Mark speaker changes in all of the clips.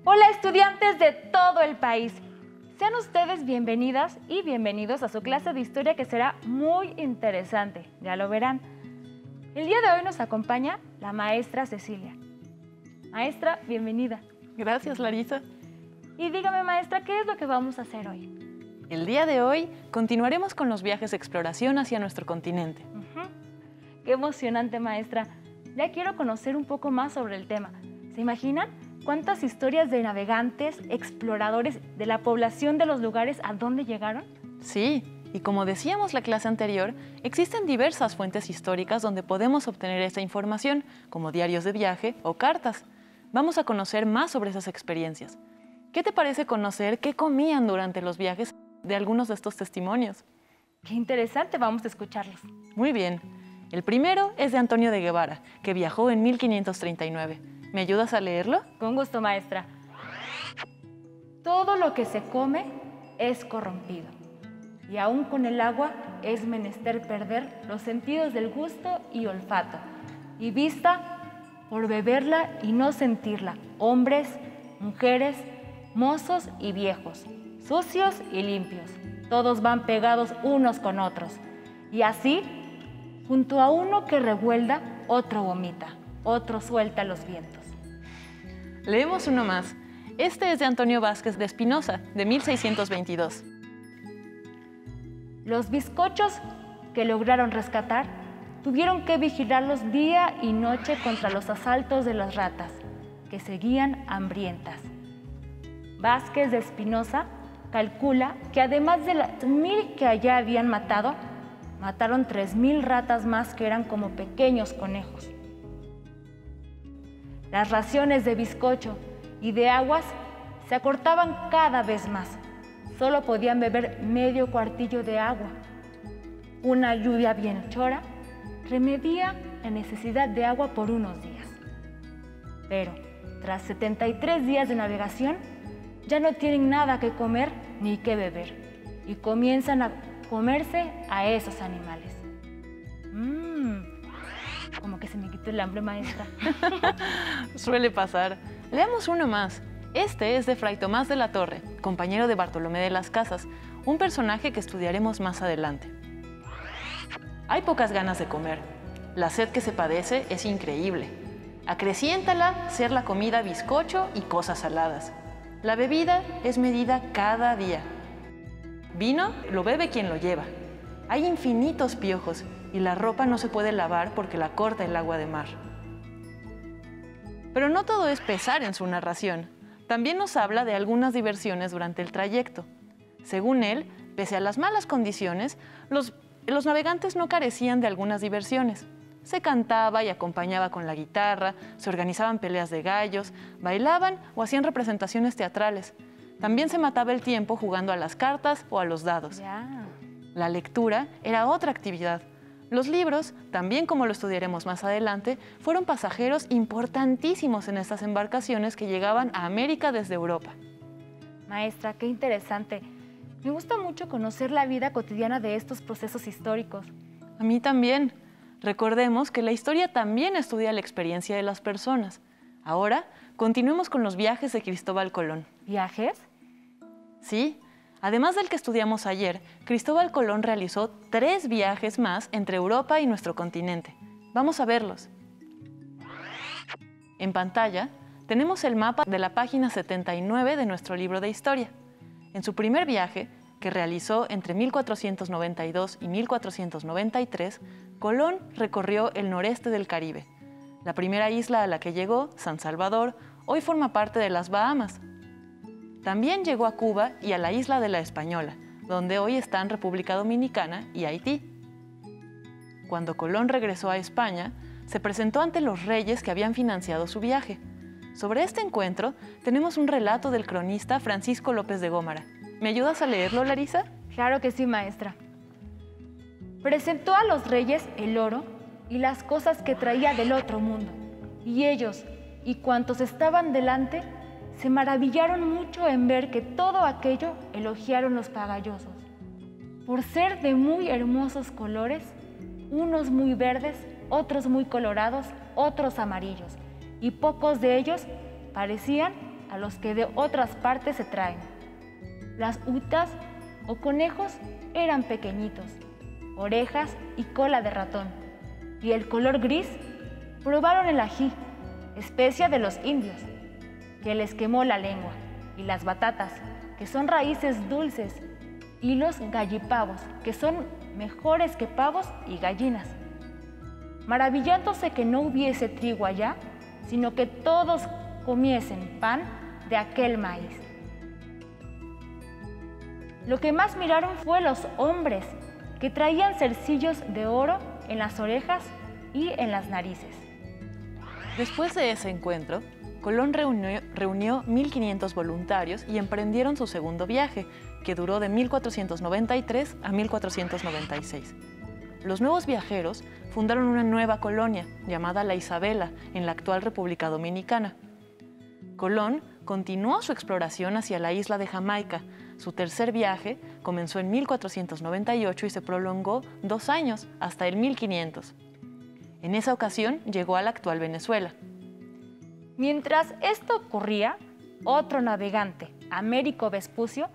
Speaker 1: Hola estudiantes de todo el país. Sean ustedes bienvenidas y bienvenidos a su clase de historia que será muy interesante, ya lo verán. El día de hoy nos acompaña la maestra Cecilia. Maestra, bienvenida.
Speaker 2: Gracias, Larisa.
Speaker 1: Y dígame, maestra, ¿qué es lo que vamos a hacer hoy?
Speaker 2: El día de hoy continuaremos con los viajes de exploración hacia nuestro continente.
Speaker 1: Qué emocionante, maestra. Ya quiero conocer un poco más sobre el tema. ¿Se imaginan cuántas historias de navegantes, exploradores, de la población de los lugares a dónde llegaron?
Speaker 2: Sí, y como decíamos la clase anterior, existen diversas fuentes históricas donde podemos obtener esta información, como diarios de viaje o cartas. Vamos a conocer más sobre esas experiencias. ¿Qué te parece conocer qué comían durante los viajes de algunos de estos testimonios?
Speaker 1: Qué interesante, vamos a escucharlos.
Speaker 2: Muy bien. El primero es de Antonio de Guevara, que viajó en 1539. ¿Me ayudas a leerlo?
Speaker 1: Con gusto, maestra. Todo lo que se come es corrompido, y aún con el agua es menester perder los sentidos del gusto y olfato, y vista por beberla y no sentirla, hombres, mujeres, mozos y viejos, sucios y limpios, todos van pegados unos con otros, y así, junto a uno que revuelda, otro vomita, otro suelta los vientos.
Speaker 2: Leemos uno más. Este es de Antonio Vázquez de Espinosa, de 1622.
Speaker 1: Los bizcochos que lograron rescatar tuvieron que vigilarlos día y noche contra los asaltos de las ratas, que seguían hambrientas. Vázquez de Espinosa calcula que además de las 1000 que allá habían matado, mataron 3000 ratas más que eran como pequeños conejos. Las raciones de bizcocho y de aguas se acortaban cada vez más. Solo podían beber medio cuartillo de agua. Una lluvia bienhechora remedia la necesidad de agua por unos días. Pero tras 73 días de navegación, ya no tienen nada que comer ni que beber y comienzan a comerse a esos animales. Como que se me quitó el hambre, maestra.
Speaker 2: Suele pasar. Leamos uno más. Este es de Fray Tomás de la Torre, compañero de Bartolomé de las Casas, un personaje que estudiaremos más adelante. Hay pocas ganas de comer. La sed que se padece es increíble. Acreciéntala ser la comida bizcocho y cosas saladas. La bebida es medida cada día. Vino lo bebe quien lo lleva. Hay infinitos piojos y la ropa no se puede lavar porque la corta el agua de mar. Pero no todo es pesar en su narración. También nos habla de algunas diversiones durante el trayecto. Según él, pese a las malas condiciones, los navegantes no carecían de algunas diversiones. Se cantaba y acompañaba con la guitarra, se organizaban peleas de gallos, bailaban o hacían representaciones teatrales. También se mataba el tiempo jugando a las cartas o a los dados. La lectura era otra actividad. Los libros, también como lo estudiaremos más adelante, fueron pasajeros importantísimos en estas embarcaciones que llegaban a América desde Europa.
Speaker 1: Maestra, qué interesante. Me gusta mucho conocer la vida cotidiana de estos procesos históricos.
Speaker 2: A mí también. Recordemos que la historia también estudia la experiencia de las personas. Ahora, continuemos con los viajes de Cristóbal Colón.
Speaker 1: ¿Viajes?
Speaker 2: Sí. Además del que estudiamos ayer, Cristóbal Colón realizó 3 viajes más entre Europa y nuestro continente. Vamos a verlos. En pantalla tenemos el mapa de la página 79 de nuestro libro de historia. En su primer viaje, que realizó entre 1492 y 1493, Colón recorrió el noreste del Caribe. La primera isla a la que llegó, San Salvador, hoy forma parte de las Bahamas. También llegó a Cuba y a la isla de La Española, donde hoy están República Dominicana y Haití. Cuando Colón regresó a España, se presentó ante los reyes que habían financiado su viaje. Sobre este encuentro tenemos un relato del cronista Francisco López de Gómara. ¿Me ayudas a leerlo, Larisa?
Speaker 1: Claro que sí, maestra. Presentó a los reyes el oro y las cosas que traía del otro mundo, y ellos y cuantos estaban delante se maravillaron mucho en ver que todo aquello elogiaron los pagallosos, por ser de muy hermosos colores, unos muy verdes, otros muy colorados, otros amarillos, y pocos de ellos parecían a los que de otras partes se traen. Las utas o conejos eran pequeñitos, orejas y cola de ratón, y el color gris probaron el ají, especia de los indios, que les quemó la lengua, y las batatas, que son raíces dulces, y los gallipavos, que son mejores que pavos y gallinas. Maravillándose que no hubiese trigo allá, sino que todos comiesen pan de aquel maíz. Lo que más miraron fue los hombres, que traían cercillos de oro en las orejas y en las narices.
Speaker 2: Después de ese encuentro, Colón reunió 1.500 voluntarios y emprendieron su segundo viaje, que duró de 1493 a 1496. Los nuevos viajeros fundaron una nueva colonia llamada La Isabela en la actual República Dominicana. Colón continuó su exploración hacia la isla de Jamaica. Su tercer viaje comenzó en 1498 y se prolongó 2 años, hasta el 1500. En esa ocasión llegó a la actual Venezuela.
Speaker 1: Mientras esto ocurría, otro navegante, Américo Vespucio,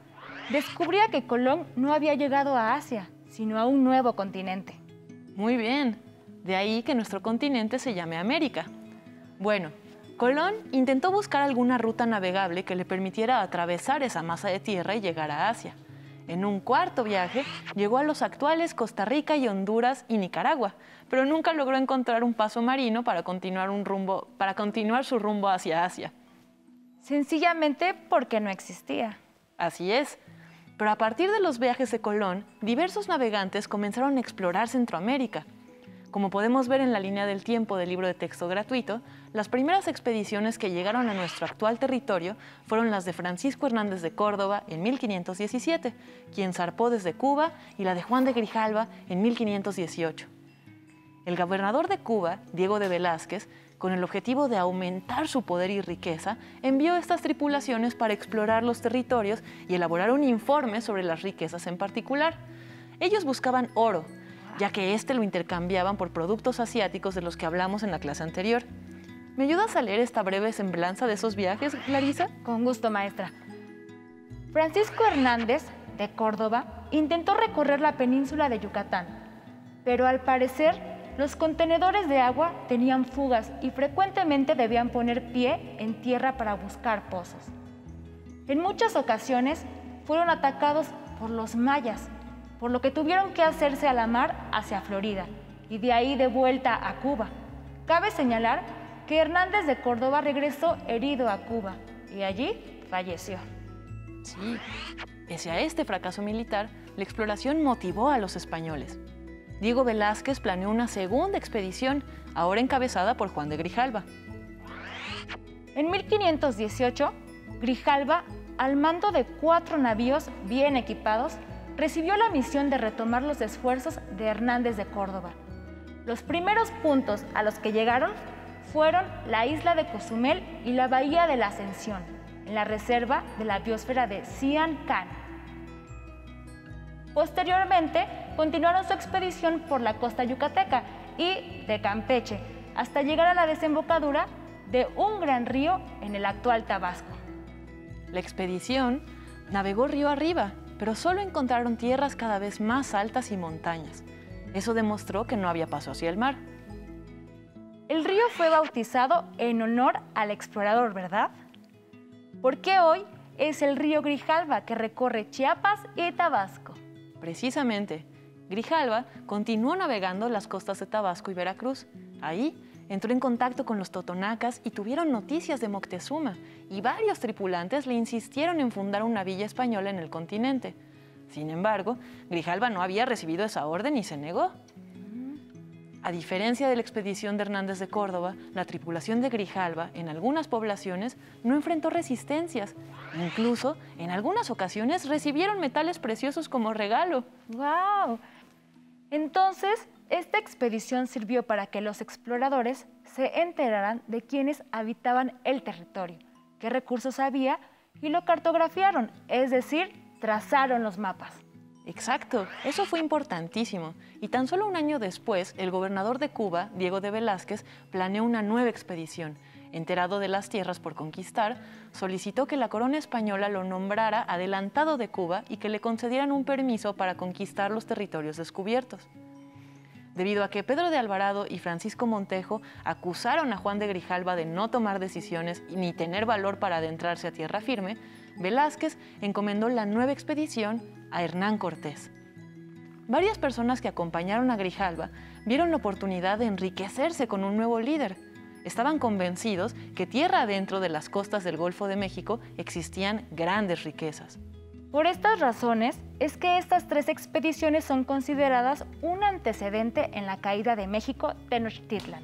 Speaker 1: descubría que Colón no había llegado a Asia, sino a un nuevo continente.
Speaker 2: Muy bien, de ahí que nuestro continente se llame América. Bueno, Colón intentó buscar alguna ruta navegable que le permitiera atravesar esa masa de tierra y llegar a Asia. En un cuarto viaje, llegó a los actuales Costa Rica y Honduras y Nicaragua, pero nunca logró encontrar un paso marino para continuar su rumbo hacia Asia.
Speaker 1: Sencillamente porque no existía.
Speaker 2: Así es. Pero a partir de los viajes de Colón, diversos navegantes comenzaron a explorar Centroamérica. Como podemos ver en la línea del tiempo del libro de texto gratuito, las primeras expediciones que llegaron a nuestro actual territorio fueron las de Francisco Hernández de Córdoba en 1517, quien zarpó desde Cuba, y la de Juan de Grijalva en 1518. El gobernador de Cuba, Diego de Velázquez, con el objetivo de aumentar su poder y riqueza, envió estas tripulaciones para explorar los territorios y elaborar un informe sobre las riquezas en particular. Ellos buscaban oro, ya que este lo intercambiaban por productos asiáticos de los que hablamos en la clase anterior. ¿Me ayudas a leer esta breve semblanza de esos viajes, Clarisa?
Speaker 1: Con gusto, maestra. Francisco Hernández de Córdoba intentó recorrer la península de Yucatán, pero al parecer los contenedores de agua tenían fugas y frecuentemente debían poner pie en tierra para buscar pozos. En muchas ocasiones fueron atacados por los mayas, por lo que tuvieron que hacerse a la mar hacia Florida y de ahí de vuelta a Cuba. Cabe señalar que Hernández de Córdoba regresó herido a Cuba y allí falleció.
Speaker 2: Sí, pese a este fracaso militar, la exploración motivó a los españoles. Diego Velázquez planeó una segunda expedición, ahora encabezada por Juan de Grijalva.
Speaker 1: En 1518, Grijalva, al mando de 4 navíos bien equipados, recibió la misión de retomar los esfuerzos de Hernández de Córdoba. Los primeros puntos a los que llegaron fueron la isla de Cozumel y la bahía de la Ascensión, en la reserva de la biosfera de Sian Ka'an. Posteriormente, continuaron su expedición por la costa yucateca y de Campeche, hasta llegar a la desembocadura de un gran río en el actual Tabasco.
Speaker 2: La expedición navegó río arriba, pero solo encontraron tierras cada vez más altas y montañas. Eso demostró que no había paso hacia el mar.
Speaker 1: El río fue bautizado en honor al explorador, ¿verdad? Porque hoy es el río Grijalva que recorre Chiapas y Tabasco.
Speaker 2: Precisamente, Grijalva continuó navegando las costas de Tabasco y Veracruz. Ahí entró en contacto con los totonacas y tuvieron noticias de Moctezuma, y varios tripulantes le insistieron en fundar una villa española en el continente. Sin embargo, Grijalva no había recibido esa orden y se negó. A diferencia de la expedición de Hernández de Córdoba, la tripulación de Grijalva en algunas poblaciones no enfrentó resistencias. Incluso, en algunas ocasiones, recibieron metales preciosos como regalo.
Speaker 1: ¡Wow! Entonces, esta expedición sirvió para que los exploradores se enteraran de quiénes habitaban el territorio, qué recursos había y lo cartografiaron, es decir, trazaron los mapas.
Speaker 2: Exacto, eso fue importantísimo. Y tan solo un año después, el gobernador de Cuba, Diego de Velázquez, planeó una nueva expedición. enterado de las tierras por conquistar, solicitó que la corona española lo nombrara adelantado de Cuba y que le concedieran un permiso para conquistar los territorios descubiertos. Debido a que Pedro de Alvarado y Francisco Montejo acusaron a Juan de Grijalva de no tomar decisiones ni tener valor para adentrarse a tierra firme, Velázquez encomendó la nueva expedición a Hernán Cortés. Varias personas que acompañaron a Grijalva vieron la oportunidad de enriquecerse con un nuevo líder. Estaban convencidos que tierra adentro de las costas del Golfo de México existían grandes riquezas.
Speaker 1: Por estas razones es que estas 3 expediciones son consideradas un antecedente en la caída de México Tenochtitlan.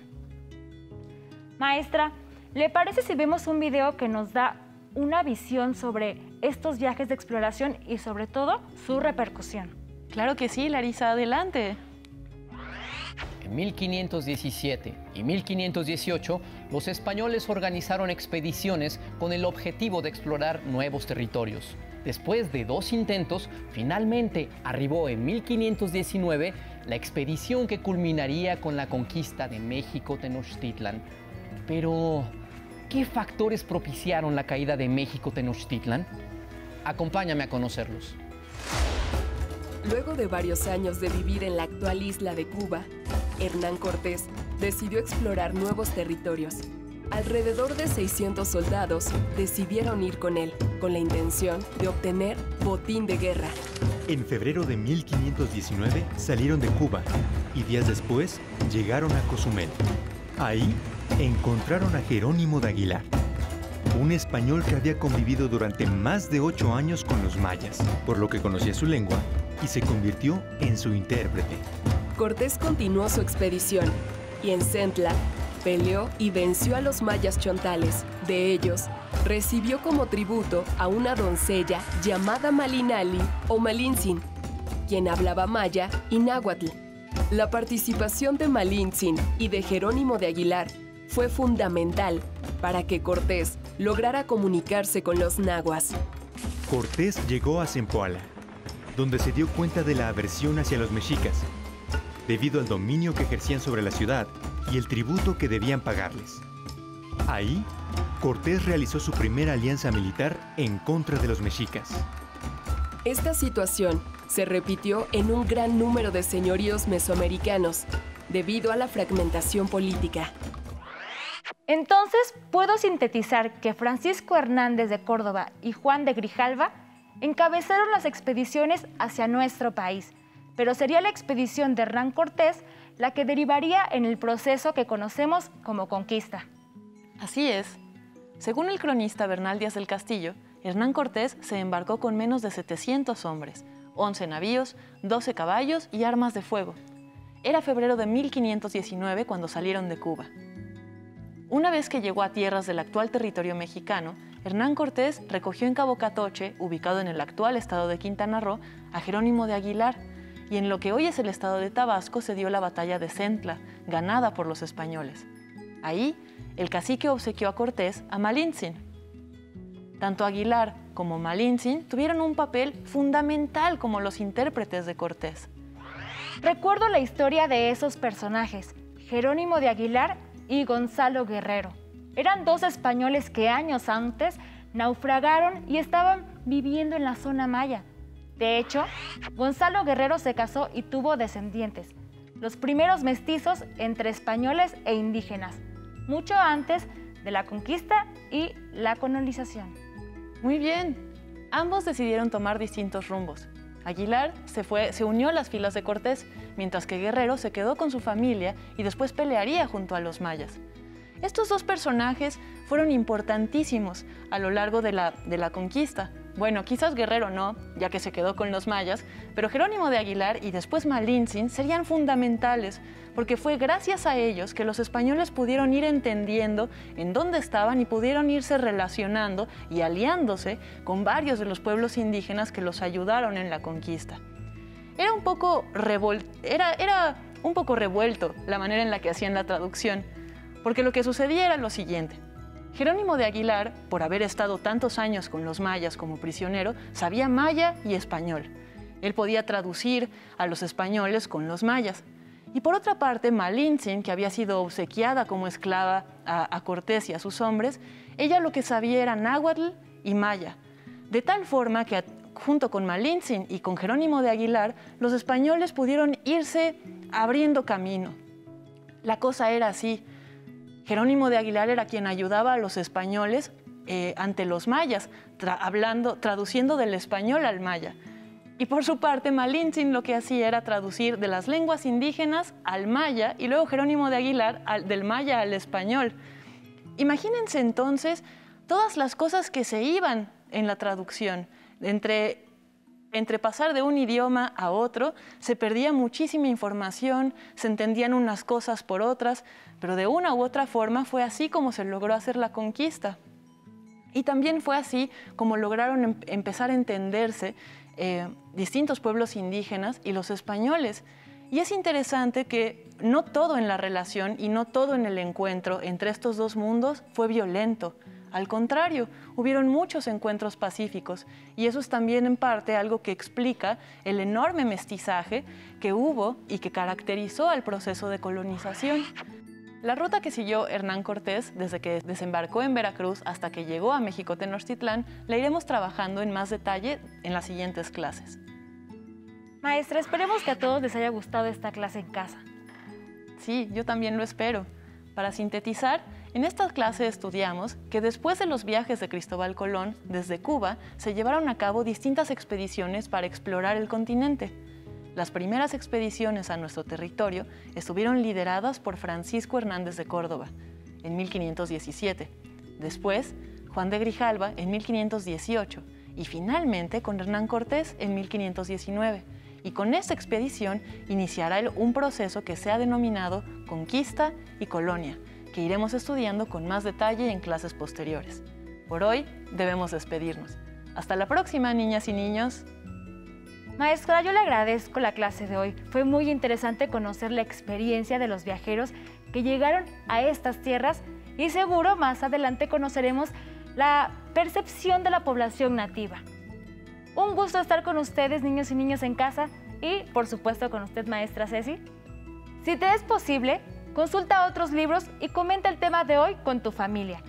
Speaker 1: Maestra, ¿le parece si vemos un video que nos da una visión sobre estos viajes de exploración y sobre todo su repercusión?
Speaker 2: Claro que sí, Larisa, adelante.
Speaker 3: En 1517 y 1518, los españoles organizaron expediciones con el objetivo de explorar nuevos territorios. Después de 2 intentos, finalmente arribó en 1519 la expedición que culminaría con la conquista de México Tenochtitlan. Pero, ¿qué factores propiciaron la caída de México Tenochtitlan? Acompáñame a conocerlos.
Speaker 4: Luego de varios años de vivir en la actual isla de Cuba, Hernán Cortés decidió explorar nuevos territorios. Alrededor de 600 soldados decidieron ir con él, con la intención de obtener botín de guerra.
Speaker 5: En febrero de 1519 salieron de Cuba y días después llegaron a Cozumel. Ahí encontraron a Jerónimo de Aguilar, un español que había convivido durante más de 8 años con los mayas, por lo que conocía su lengua y se convirtió en su intérprete.
Speaker 4: Cortés continuó su expedición y en Centla peleó y venció a los mayas chontales. De ellos, recibió como tributo a una doncella llamada Malinali o Malintzin, quien hablaba maya y náhuatl. La participación de Malintzin y de Jerónimo de Aguilar fue fundamental para que Cortés lograra comunicarse con los nahuas.
Speaker 5: Cortés llegó a Zempoala, donde se dio cuenta de la aversión hacia los mexicas, debido al dominio que ejercían sobre la ciudad y el tributo que debían pagarles. Ahí, Cortés realizó su primera alianza militar en contra de los mexicas.
Speaker 4: Esta situación se repitió en un gran número de señoríos mesoamericanos, debido a la fragmentación política.
Speaker 1: Entonces, puedo sintetizar que Francisco Hernández de Córdoba y Juan de Grijalva encabezaron las expediciones hacia nuestro país, pero sería la expedición de Hernán Cortés la que derivaría en el proceso que conocemos como conquista.
Speaker 2: Así es. Según el cronista Bernal Díaz del Castillo, Hernán Cortés se embarcó con menos de 700 hombres, 11 navíos, 12 caballos y armas de fuego. Era febrero de 1519 cuando salieron de Cuba. Una vez que llegó a tierras del actual territorio mexicano, Hernán Cortés recogió en Cabo Catoche, ubicado en el actual estado de Quintana Roo, a Jerónimo de Aguilar, y en lo que hoy es el estado de Tabasco se dio la batalla de Centla, ganada por los españoles. Ahí, el cacique obsequió a Cortés a Malintzin. Tanto Aguilar como Malintzin tuvieron un papel fundamental como los intérpretes de Cortés.
Speaker 1: Recuerdo la historia de esos personajes, Jerónimo de Aguilar y Gonzalo Guerrero. Eran 2 españoles que años antes naufragaron y estaban viviendo en la zona maya. De hecho, Gonzalo Guerrero se casó y tuvo descendientes, los primeros mestizos entre españoles e indígenas, mucho antes de la conquista y la colonización.
Speaker 2: Muy bien, ambos decidieron tomar distintos rumbos. Aguilar se unió a las filas de Cortés, mientras que Guerrero se quedó con su familia y después pelearía junto a los mayas. Estos 2 personajes fueron importantísimos a lo largo de la conquista. Bueno, quizás Guerrero no, ya que se quedó con los mayas, pero Jerónimo de Aguilar y después Malintzin serían fundamentales, porque fue gracias a ellos que los españoles pudieron ir entendiendo en dónde estaban y pudieron irse relacionando y aliándose con varios de los pueblos indígenas que los ayudaron en la conquista. Era un poco revuelto la manera en la que hacían la traducción, porque lo que sucedía era lo siguiente. Jerónimo de Aguilar, por haber estado tantos años con los mayas como prisionero, sabía maya y español. Él podía traducir a los españoles con los mayas. Y por otra parte, Malintzin, que había sido obsequiada como esclava a Cortés y a sus hombres, ella lo que sabía era náhuatl y maya, de tal forma que junto con Malintzin y con Jerónimo de Aguilar, los españoles pudieron irse abriendo camino. La cosa era así. Jerónimo de Aguilar era quien ayudaba a los españoles ante los mayas, traduciendo del español al maya. Y por su parte, Malintzin lo que hacía era traducir de las lenguas indígenas al maya y luego Jerónimo de Aguilar del maya al español. Imagínense entonces todas las cosas que se iban en la traducción. Entre pasar de un idioma a otro, se perdía muchísima información, se entendían unas cosas por otras, pero de una u otra forma fue así como se logró hacer la conquista. Y también fue así como lograron empezar a entenderse distintos pueblos indígenas y los españoles. Y es interesante que no todo en la relación y no todo en el encuentro entre estos dos mundos fue violento. Al contrario, hubieron muchos encuentros pacíficos y eso es también en parte algo que explica el enorme mestizaje que hubo y que caracterizó al proceso de colonización. La ruta que siguió Hernán Cortés desde que desembarcó en Veracruz hasta que llegó a México Tenochtitlán la iremos trabajando en más detalle en las siguientes clases.
Speaker 1: Maestra, esperemos que a todos les haya gustado esta clase en casa.
Speaker 2: Sí, yo también lo espero. Para sintetizar, en esta clase estudiamos que después de los viajes de Cristóbal Colón desde Cuba, se llevaron a cabo distintas expediciones para explorar el continente. Las primeras expediciones a nuestro territorio estuvieron lideradas por Francisco Hernández de Córdoba en 1517, después Juan de Grijalva en 1518 y finalmente con Hernán Cortés en 1519. Y con esta expedición iniciará un proceso que se ha denominado conquista y colonia, que iremos estudiando con más detalle en clases posteriores. Por hoy debemos despedirnos. Hasta la próxima, niñas y niños.
Speaker 1: Maestra, yo le agradezco la clase de hoy. Fue muy interesante conocer la experiencia de los viajeros que llegaron a estas tierras y seguro más adelante conoceremos la percepción de la población nativa. Un gusto estar con ustedes, niños y niñas en casa, y por supuesto con usted, maestra Ceci. Si te es posible, consulta otros libros y comenta el tema de hoy con tu familia.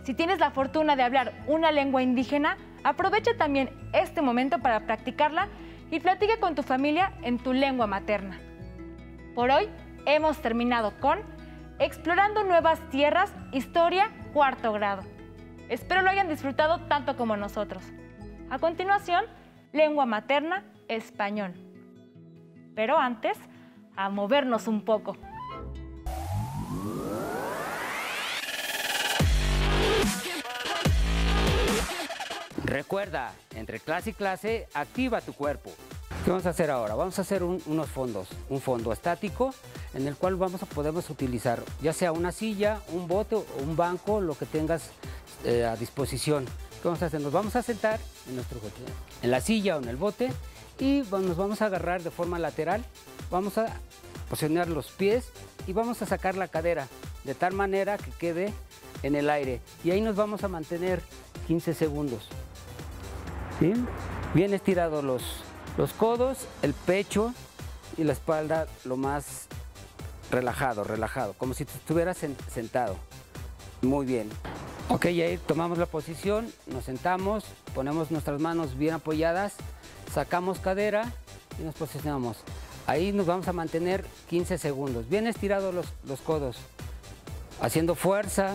Speaker 1: Si tienes la fortuna de hablar una lengua indígena, aprovecha también este momento para practicarla y platica con tu familia en tu lengua materna. Por hoy hemos terminado con Explorando Nuevas Tierras, Historia, cuarto grado. Espero lo hayan disfrutado tanto como nosotros. A continuación, lengua materna, español. Pero antes, a movernos un poco.
Speaker 6: Recuerda, entre clase y clase, activa tu cuerpo. ¿Qué vamos a hacer ahora? Vamos a hacer unos fondos. Un fondo estático en el cual podemos utilizar ya sea una silla, un bote o un banco, lo que tengas a disposición. ¿Qué vamos a hacer? Nos vamos a sentar en la silla o en el bote y nos vamos a agarrar de forma lateral. Vamos a posicionar los pies y vamos a sacar la cadera de tal manera que quede en el aire. Y ahí nos vamos a mantener 15 segundos. ¿Sí? Bien estirados los codos, el pecho y la espalda lo más relajado, como si estuvieras sentado. Muy bien. Ok, ahí tomamos la posición, nos sentamos, ponemos nuestras manos bien apoyadas, sacamos cadera y nos posicionamos. Ahí nos vamos a mantener 15 segundos. Bien estirados los codos, haciendo fuerza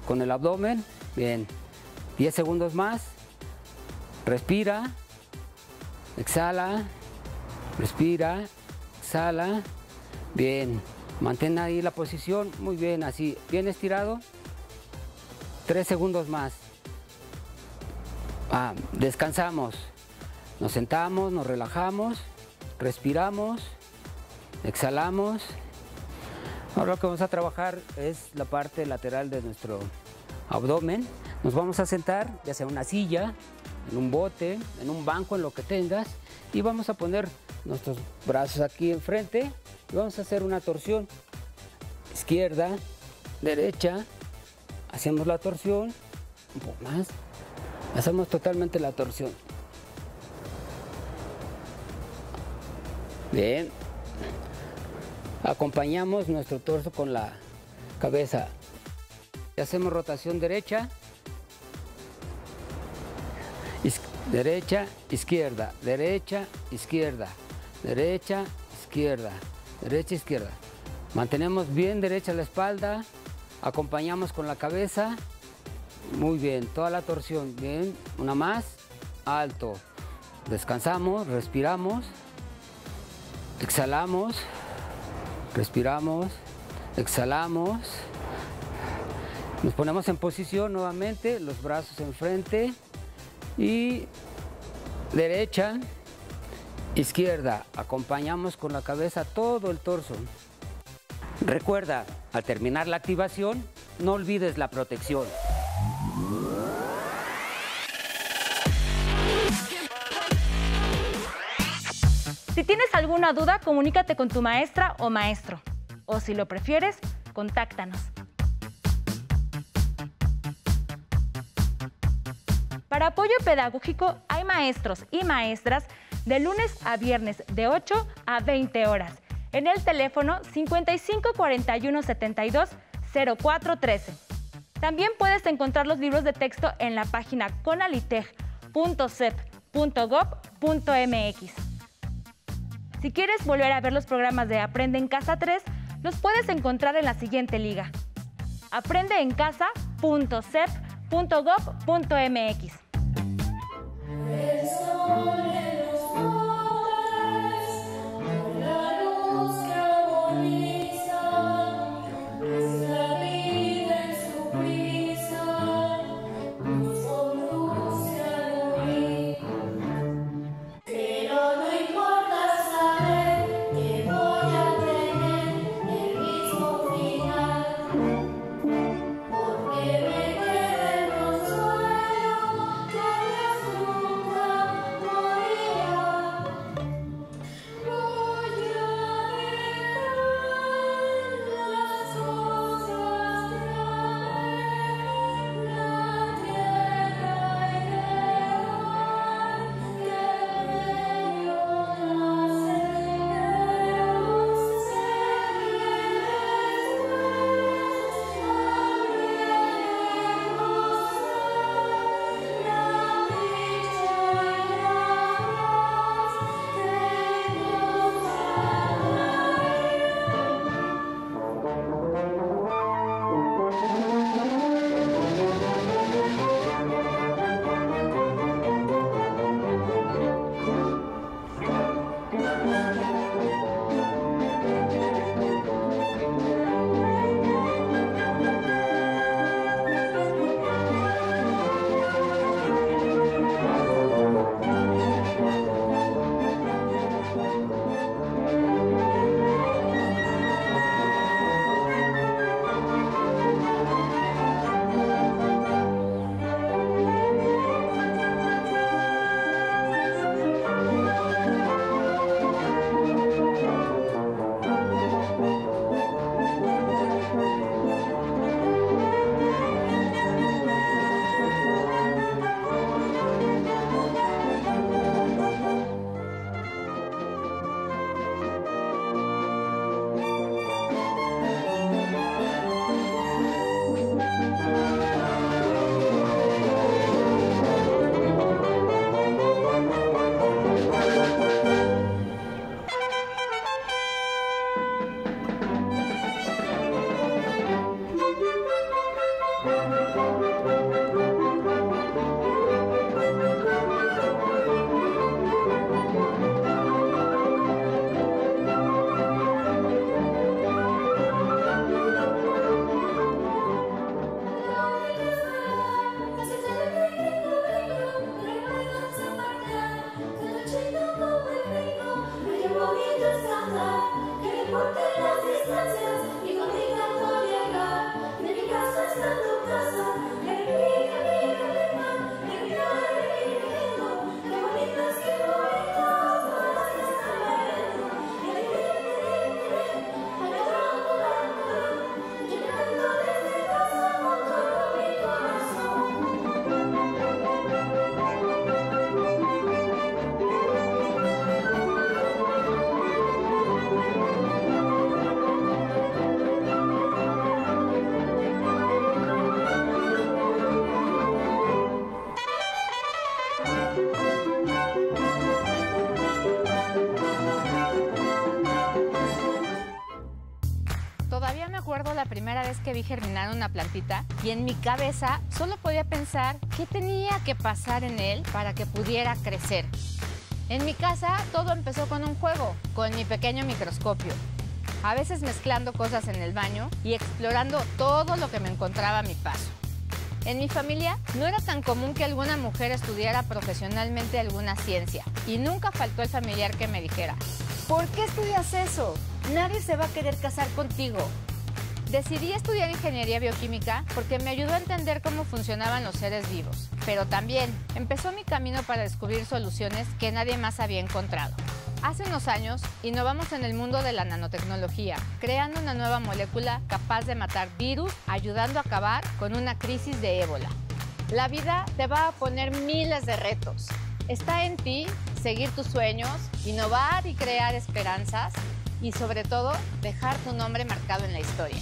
Speaker 6: con el abdomen. Bien, 10 segundos más. Respira, exhala, respira, exhala. Bien, mantén ahí la posición, muy bien, así, bien estirado. 3 segundos más. Descansamos. Nos sentamos, nos relajamos, respiramos, exhalamos. Ahora lo que vamos a trabajar es la parte lateral de nuestro abdomen. Nos vamos a sentar, ya sea en una silla, en un bote, en un banco, en lo que tengas. Y vamos a poner nuestros brazos aquí enfrente y vamos a hacer una torsión. Izquierda, derecha. Hacemos la torsión, un poco más, hacemos totalmente la torsión. Bien, acompañamos nuestro torso con la cabeza Hacemos rotación derecha, derecha, izquierda, derecha, izquierda, derecha, izquierda, derecha, izquierda. Mantenemos bien derecha la espalda, acompañamos con la cabeza. Muy bien, toda la torsión, bien, una más, alto. Descansamos, respiramos, exhalamos, respiramos, exhalamos. Nos ponemos en posición nuevamente, los brazos enfrente y derecha, izquierda. Acompañamos con la cabeza todo el torso. Recuerda, al terminar la activación, no olvides la protección.
Speaker 1: Si tienes alguna duda, comunícate con tu maestra o maestro. O si lo prefieres, contáctanos. Para apoyo pedagógico hay maestros y maestras de lunes a viernes de 8 a 20 horas en el teléfono 55 41 72 0413. También puedes encontrar los libros de texto en la página conaliteg.sep.gov.mx. Si quieres volver a ver los programas de Aprende en Casa 3, los puedes encontrar en la siguiente liga: aprendeencasa.sep.gov.mx.
Speaker 7: la primera vez que vi germinar una plantita y en mi cabeza solo podía pensar qué tenía que pasar en él para que pudiera crecer. En mi casa todo empezó con un juego, con mi pequeño microscopio. A veces mezclando cosas en el baño y explorando todo lo que me encontraba a mi paso. En mi familia no era tan común que alguna mujer estudiara profesionalmente alguna ciencia y nunca faltó el familiar que me dijera: ¿por qué estudias eso? Nadie se va a querer casar contigo. Decidí estudiar ingeniería bioquímica porque me ayudó a entender cómo funcionaban los seres vivos, pero también empezó mi camino para descubrir soluciones que nadie más había encontrado. Hace unos años, innovamos en el mundo de la nanotecnología, creando una nueva molécula capaz de matar virus, ayudando a acabar con una crisis de ébola. La vida te va a poner miles de retos. Está en ti seguir tus sueños, innovar y crear esperanzas y, sobre todo, dejar tu nombre marcado en la historia.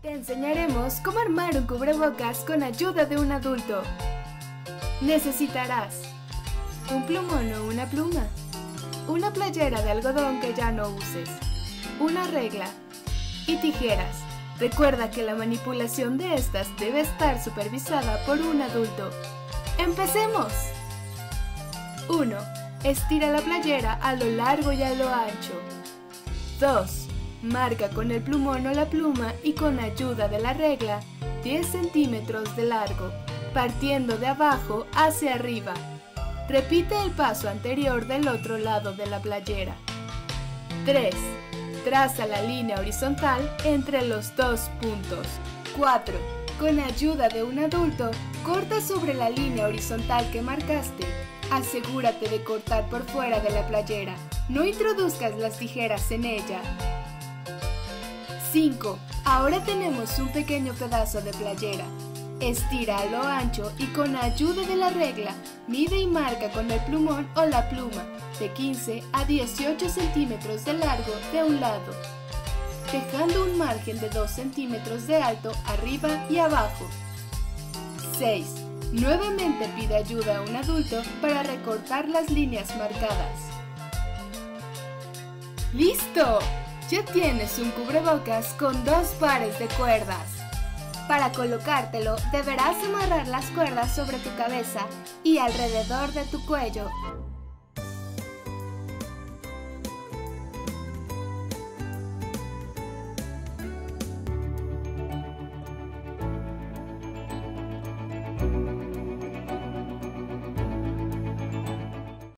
Speaker 8: Enseñaremos cómo armar un cubrebocas con ayuda de un adulto. Necesitarás un plumón o una pluma, una playera de algodón que ya no uses, una regla y tijeras. Recuerda que la manipulación de estas debe estar supervisada por un adulto. ¡Empecemos! 1. Estira la playera a lo largo y a lo ancho. 2. Marca con el plumón o la pluma y con ayuda de la regla 10 centímetros de largo, partiendo de abajo hacia arriba. Repite el paso anterior del otro lado de la playera. 3. Traza la línea horizontal entre los dos puntos. 4. Con ayuda de un adulto, corta sobre la línea horizontal que marcaste. Asegúrate de cortar por fuera de la playera. No introduzcas las tijeras en ella. 5. Ahora tenemos un pequeño pedazo de playera. Estira a lo ancho y con ayuda de la regla, mide y marca con el plumón o la pluma de 15 a 18 centímetros de largo de un lado, dejando un margen de 2 centímetros de alto arriba y abajo. 6. Nuevamente pide ayuda a un adulto para recortar las líneas marcadas. ¡Listo! Ya tienes un cubrebocas con 2 pares de cuerdas. Para colocártelo, deberás amarrar las cuerdas sobre tu cabeza y alrededor de tu cuello.